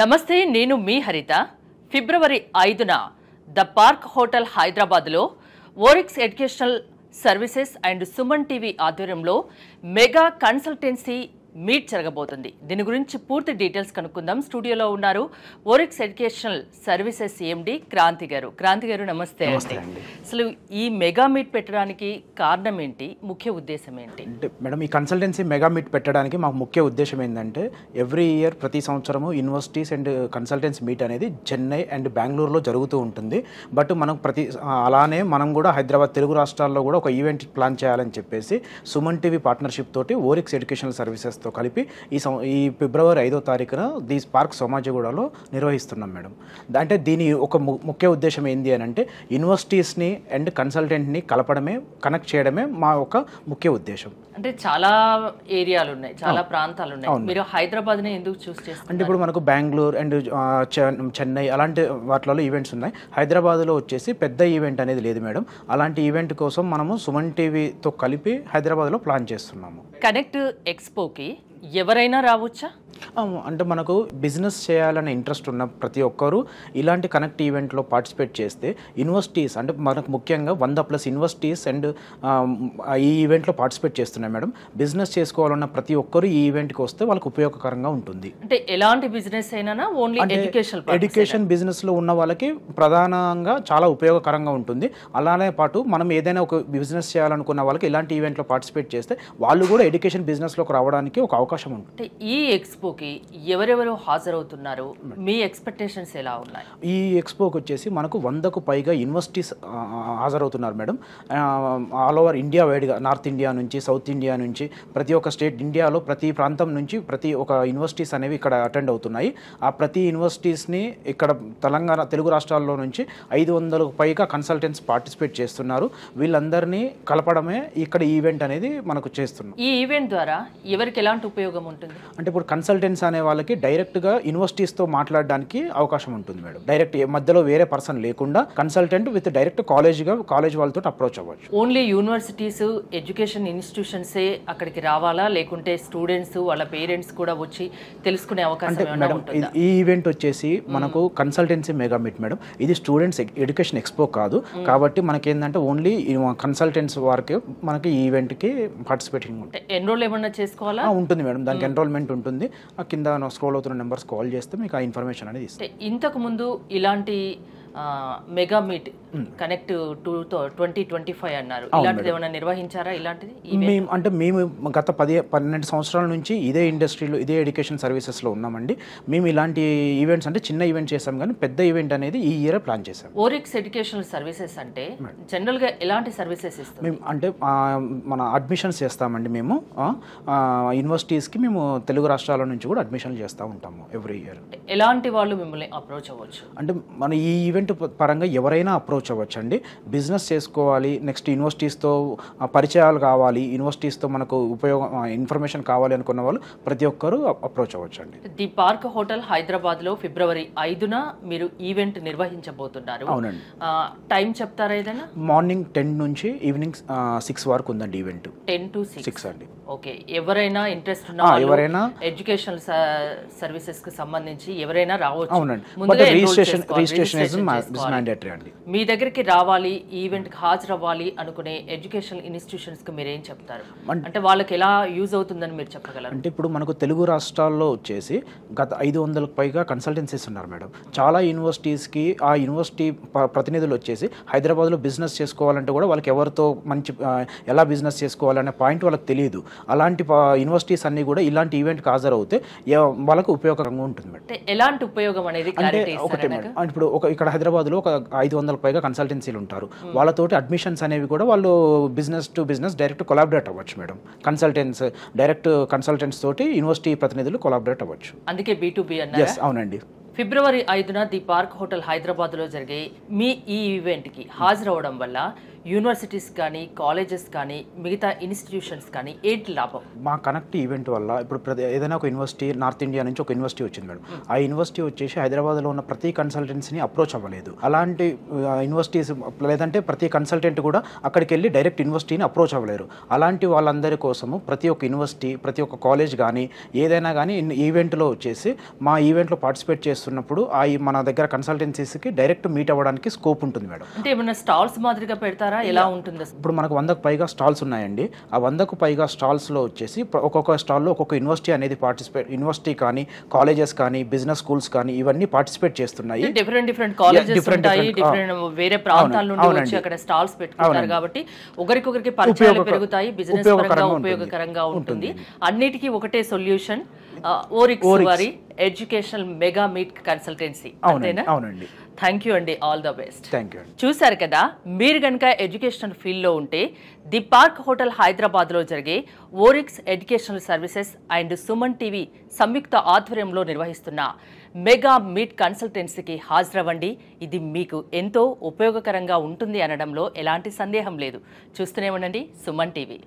నమస్తే, నేను మీ హరిత. ఫిబ్రవరి 5న ద పార్క్ హోటల్ హైదరాబాద్లో Orix educational services and Suman TV ఆధ్వర్యంలో మెగా కన్సల్టెన్సీ మీట్ జరగబోతుంది. దీని గురించి పూర్తి డీటెయిల్స్ కనుక్కుందాం. స్టూడియోలో ఉన్నారు Orix educational services MD Kranthi గారు. క్రాంతి గారు నమస్తే. అసలు ఈ మెగా మీట్ పెట్టడానికి కారణం ఏంటి, ముఖ్య ఉద్దేశం ఏంటి? అంటే మేడం, ఈ కన్సల్టెన్సీ మెగా మీట్ పెట్టడానికి మాకు ముఖ్య ఉద్దేశం ఏంటంటే, ఎవ్రీ ఇయర్ ప్రతి సంవత్సరము యూనివర్సిటీస్ అండ్ కన్సల్టెన్సీ మీట్ అనేది చెన్నై అండ్ బెంగళూరులో జరుగుతూ ఉంటుంది. బట్ మనం అలానే మనం కూడా హైదరాబాద్ తెలుగు రాష్ట్రాల్లో కూడా ఒక ఈవెంట్ ప్లాన్ చేయాలని చెప్పేసి సుమన్ టీవీ పార్ట్నర్షిప్ తోటి ఓరిక్స్ ఎడ్యుకేషనల్ సర్వీసెస్తో కలిపి ఈ ఫిబ్రవరి 5వ తారీఖున దీస్ పార్క్ సోమాజిగూడలో నిర్వహిస్తున్నాం మేడం. అంటే దీని ఒక ముఖ్య ఉద్దేశం ఏంటి అని అంటే, యూనివర్సిటీస్ని అండ్ కన్సల్టెంట్ని కనెక్ట్ చేయడమే మా ఒక ముఖ్య ఉద్దేశం. అంటే చాలా ఏరియాలు ఉన్నాయి, చాలా ప్రాంతాలు ఉన్నాయి. మీరు హైదరాబాద్ని ఎందుకు చూస్ చేస్తారు? అంటే ఇప్పుడు మనకు బెంగళూరు అండ్ చెన్నై అలాంటి వాటిలో ఈవెంట్స్ ఉన్నాయి. హైదరాబాద్లో వచ్చేసి పెద్ద ఈవెంట్ అనేది లేదు మేడం. అలాంటి ఈవెంట్ కోసం మనము సుమన్ టీవీతో కలిపి హైదరాబాద్లో ప్లాన్ చేస్తున్నాము. కనెక్ట్ ఎక్స్పోకి ఎవరైనా రావచ్చా? అంటే మనకు బిజినెస్ చేయాలనే ఇంట్రెస్ట్ ఉన్న ప్రతి ఒక్కరూ ఇలాంటి కనెక్ట్ ఈవెంట్లో పార్టిసిపేట్ చేస్తే, యూనివర్సిటీస్ అంటే మనకు ముఖ్యంగా 100+ యూనివర్సిటీస్ అండ్ ఈ ఈవెంట్లో పార్టిసిపేట్ చేస్తున్నాయి మేడం. బిజినెస్ చేసుకోవాలన్న ప్రతి ఒక్కరు ఈ ఈవెంట్కి వస్తే వాళ్ళకి ఉపయోగకరంగా ఉంటుంది. అంటే ఎలాంటి బిజినెస్ అయినా ఓన్లీ ఎడ్యుకేషన్ బిజినెస్లో ఉన్న వాళ్ళకి ప్రధానంగా చాలా ఉపయోగకరంగా ఉంటుంది. అలానే పాటు మనం ఏదైనా ఒక బిజినెస్ చేయాలనుకున్న వాళ్ళకి ఇలాంటి ఈవెంట్లో పార్టిసిపేట్ చేస్తే వాళ్ళు కూడా ఎడ్యుకేషన్ బిజినెస్లోకి రావడానికి ఒక అవకాశం ఉంటుంది. ఈ ఎక్స్పోకి ఎవరెవరు హాజరవుతున్నారు? మీ ఎక్స్పెక్టేషన్స్ ఎలా ఉన్నాయి? ఈ ఎక్స్పోకి వచ్చేసి మనకు 100కు పైగా యూనివర్సిటీస్ హాజరవుతున్నారు మేడం. ఆల్ ఓవర్ ఇండియా వైడ్గా, నార్త్ ఇండియా నుంచి, సౌత్ ఇండియా నుంచి, ప్రతి ఒక్క స్టేట్ ఇండియాలో ప్రతి ప్రాంతం నుంచి ప్రతి ఒక్క యూనివర్సిటీస్ అనేవి ఇక్కడ అటెండ్ అవుతున్నాయి. ఆ ప్రతి యూనివర్సిటీస్ని ఇక్కడ తెలంగాణ తెలుగు రాష్ట్రాల్లో నుంచి 500కు పైగా కన్సల్టెంట్స్ పార్టిసిపేట్ చేస్తున్నారు. వీళ్ళందరినీ కలపడమే ఇక్కడ ఈవెంట్ అనేది మనకు చేస్తున్నాం. ఈ ఈవెంట్ ద్వారా ఎవరికి ఎలాంటి ఉపయోగం ఉంటుంది? అంటే ఇప్పుడు కన్సల్టెంట్స్ అనే వాళ్ళకి డైరెక్ట్గా యూనివర్సిటీస్తో మాట్లాడడానికి అవకాశం ఉంటుంది మేడం. డైరెక్ట్ మధ్యలో వేరే పర్సన్ లేకుండా కన్సల్టెంట్ విత్ డైరెక్ట్ కాలేజ్ వాళ్ళతో అప్రోచ్ అవ్వచ్చు. ఓన్లీ యూనివర్సిటీస్, ఎడ్యుకేషన్ ఇన్స్టిట్యూషన్సే అక్కడికి రావాలా, లేకుంటే స్టూడెంట్స్ వాళ్ళ పేరెంట్స్ కూడా వచ్చి తెలుసుకునే అవకాశం ఏమైనా ఉంటుందా? ఈ ఈవెంట్ వచ్చేసి మనకు కన్సల్టెన్సీ మెగా మీట్ మేడం. ఇది స్టూడెంట్స్ ఎడ్యుకేషన్ ఎక్స్పో కాదు. కాబట్టి మనకేంటంటే ఓన్లీ కన్సల్టెంట్స్ వారికి మనకి ఈ ఈవెంట్కి పార్టిసిపేటింగ్ ఉంటుంది. ఎన్రోల్ ఏమన్నా చేసుకోవాలా? ఉంటుంది మేడం, దానికి ఎన్రోల్మెంట్ ఉంటుంది. కింద స్క్రోల్ అవుతున్న నెంబర్స్ కాల్ చేస్తే మీకు ఆ ఇన్ఫర్మేషన్ అనేది ఇస్తుంది. ఇంతకు ముందు ఇలాంటి మెగా మీట్ కనెక్ట్ 2025 అన్నారు, ఇలాంటిది ఏమైనా నిర్వహించారా? ఇలాంటిది మేము గత 12 సంవత్సరాల నుంచి ఇదే ఇండస్ట్రీలో, ఇదే ఎడ్యుకేషన్ సర్వీసెస్లో ఉన్నామండి. మేము ఇలాంటి ఈవెంట్స్ అంటే చిన్న ఈవెంట్ చేసాం, కానీ పెద్ద ఈవెంట్ అనేది ఈ ఇయర్ ప్లాన్ చేసాం. ఓరిక్స్ ఎడ్యుకేషనల్ సర్వీసెస్ అంటే జనరల్గా ఎలాంటి సర్వీసెస్ ఇస్తాం? మేము అంటే మన అడ్మిషన్స్ చేస్తామండి. మేము యూనివర్సిటీస్కి మేము తెలుగు రాష్ట్రాల నుంచి కూడా అడ్మిషన్లు చేస్తూ ఉంటాము ఎవ్రీ ఇయర్. ఎలాంటి వాళ్ళు మిమ్మల్ని అప్రోచ్ అవ్వచ్చు? అంటే మన ఈ ఈవెంట్ పరంగా ఎవరైనా అప్రోచ్ అవ్వచ్చు అండి. బిజినెస్ చేసుకోవాలి, నెక్స్ట్ యూనివర్సిటీస్తో పరిచయాలు కావాలి, యూనివర్సిటీస్తో మనకు ఇన్ఫర్మేషన్ కావాలి అనుకున్న వాళ్ళు ప్రతి ఒక్కరూ అప్రోచ్ అవ్వచ్చు అండి. ది పార్క్ హోటల్ హైదరాబాద్లో ఫిబ్రవరి 5న మీరు ఈవెంట్ నిర్వహించబోతున్నారు. అవునండి. టైం చెప్తారా ఏదైనా? మార్నింగ్ 10 నుంచి ఈవినింగ్ 6 వరకు ఉందండి ఈవెంట్. 10 to 6 అండి. ఓకే. ఎవరైనా ఇంట్రెస్ట్ ఉన్న ఎవరైనా ఎడ్యుకేషనల్ సర్వీసెస్ కి సంబంధించి ఎవరైనా రావచ్చు. అవునండి. రిజిస్ట్రేషన్ మ్యాండేటరీ అండి. మీ దగ్గరికి రావాలి, ఈవెంట్ కి హాజరవ్వాలి అనుకునే ఎడ్యుకేషన్ ఇన్స్టిట్యూషన్స్ కి మీరు ఏం చెప్తారు? అంటే వాళ్ళకి ఎలా యూజ్ అవుతుందని మీరు చెప్పగలరు? అంటే ఇప్పుడు మనకు తెలుగు రాష్ట్రాల్లో వచ్చేసి గత 500కు పైగా కన్సల్టెన్సీస్ ఉన్నారు మేడం. చాలా యూనివర్సిటీస్కి ఆ యూనివర్సిటీ ప్రతినిధులు వచ్చేసి హైదరాబాద్లో బిజినెస్ చేసుకోవాలంటే కూడా వాళ్ళకి ఎవరితో ఎలా బిజినెస్ చేసుకోవాలనే పాయింట్ వాళ్ళకి తెలియదు. అలాంటి యూనివర్సిటీస్ అన్ని కూడా ఇలాంటి ఈవెంట్కి హాజరవుతే వాళ్ళకు ఉపయోగకరంగా ఉంటుంది మేడం. ఎలాంటి ఉపయోగం అనేది ఒకటే మేడం, ఇప్పుడు ఇక్కడ హైదరాబాద్లో ఒక 500కు పైగా కన్సల్టెన్సీలు ఉంటారు. వాళ్ళతోటి అడ్మిషన్స్ అనేవి కూడా వాళ్ళు business to business direct collaborate అవ్వచ్చు మేడం. కన్సల్టెంట్స్ తోటి యూనివర్సిటీ ప్రతినిధులు కొలాబరేట్ అవ్వచ్చు. అందుకే B2B అన్నారు. అవునండి. ఫిబ్రవరి 5న ది పార్క్ హోటల్ హైదరాబాద్లో జరిగే మీ ఈ ఈవెంట్కి హాజరవడం వల్ల యూనివర్సిటీస్ కానీ, కాలేజెస్ కానీ, మిగతా ఇన్స్టిట్యూషన్స్ కానీ ఏంటి లాభం? మా కనెక్ట్ ఈవెంట్ వల్ల ఇప్పుడు ఏదైనా ఒక యూనివర్సిటీ నార్త్ ఇండియా నుంచి ఒక యూనివర్సిటీ వచ్చింది మేడం. ఆ యూనివర్సిటీ వచ్చేసి హైదరాబాద్లో ఉన్న ప్రతి కన్సల్టెన్సీని అప్రోచ్ అవ్వలేదు. అలాంటి యూనివర్సిటీస్ లేదంటే ప్రతి కన్సల్టెంట్ కూడా అక్కడికి వెళ్ళి డైరెక్ట్ యూనివర్సిటీని అప్రోచ్ అవ్వలేరు. అలాంటి వాళ్ళందరి కోసము ప్రతి ఒక్క యూనివర్సిటీ, ప్రతి ఒక్క కాలేజ్ కానీ ఏదైనా కానీ ఈవెంట్లో వచ్చేసి మా ఈవెంట్లో పార్టిసిపేట్ చేస్తున్నప్పుడు మన దగ్గర కన్సల్టెన్సీస్కి డైరెక్ట్ మీట్ అవ్వడానికి స్కోప్ ఉంటుంది మేడం. అంటే ఏమైనా స్టాల్స్ మాదిరిగా పెడతారా? ఎలా ఉంటుంది? ఇప్పుడు మనకు 100కు పైగా స్టాల్స్ ఉన్నాయండి. ఆ 100కు పైగా స్టాల్స్లో వచ్చేసి ఒక్కొక్క స్టాల్లో ఒక్కొక్క యూనివర్సిటీ అనేది యూనివర్సిటీ కానీ, కాలేజెస్ కానీ, బిజినెస్ స్కూల్స్ కానీ ఇవన్నీ పార్టిసిపేట్ చేస్తున్నాయి. డిఫరెంట్ కాలేజెస్ ఉంటాయి, వేరే ప్రాంతాల నుండి వచ్చి అక్కడ స్టాల్స్ పెట్టుకుంటారు కాబట్టి ఒకరికొకరికి పరిచయాలు పెరుగుతాయి, బిజినెస్ పరంగా ఉపయోగకరంగా ఉంటుంది. అన్నిటికీ ఒకటే సొల్యూషన్ ఓరిక్స్ వారి ఎడ్యుకేషనల్ మెగా మీట్ కన్సల్టెన్సీ. అవునండి. థ్యాంక్ యూ అండి, all the best. Thank you. చూశారు కదా, మీరు కనుక ఎడ్యుకేషనల్ ఫీల్డ్లో ఉంటే ది పార్క్ హోటల్ హైదరాబాద్లో జరిగే Orix educational services and Suman TV సంయుక్త ఆధ్వర్యంలో నిర్వహిస్తున్న మెగా మీట్ కన్సల్టెన్సీకి హాజరవ్వండి. ఇది మీకు ఎంతో ఉపయోగకరంగా ఉంటుంది అనడంలో ఎలాంటి సందేహం లేదు. చూస్తూనే ఉండండి సుమన్ టీవీ.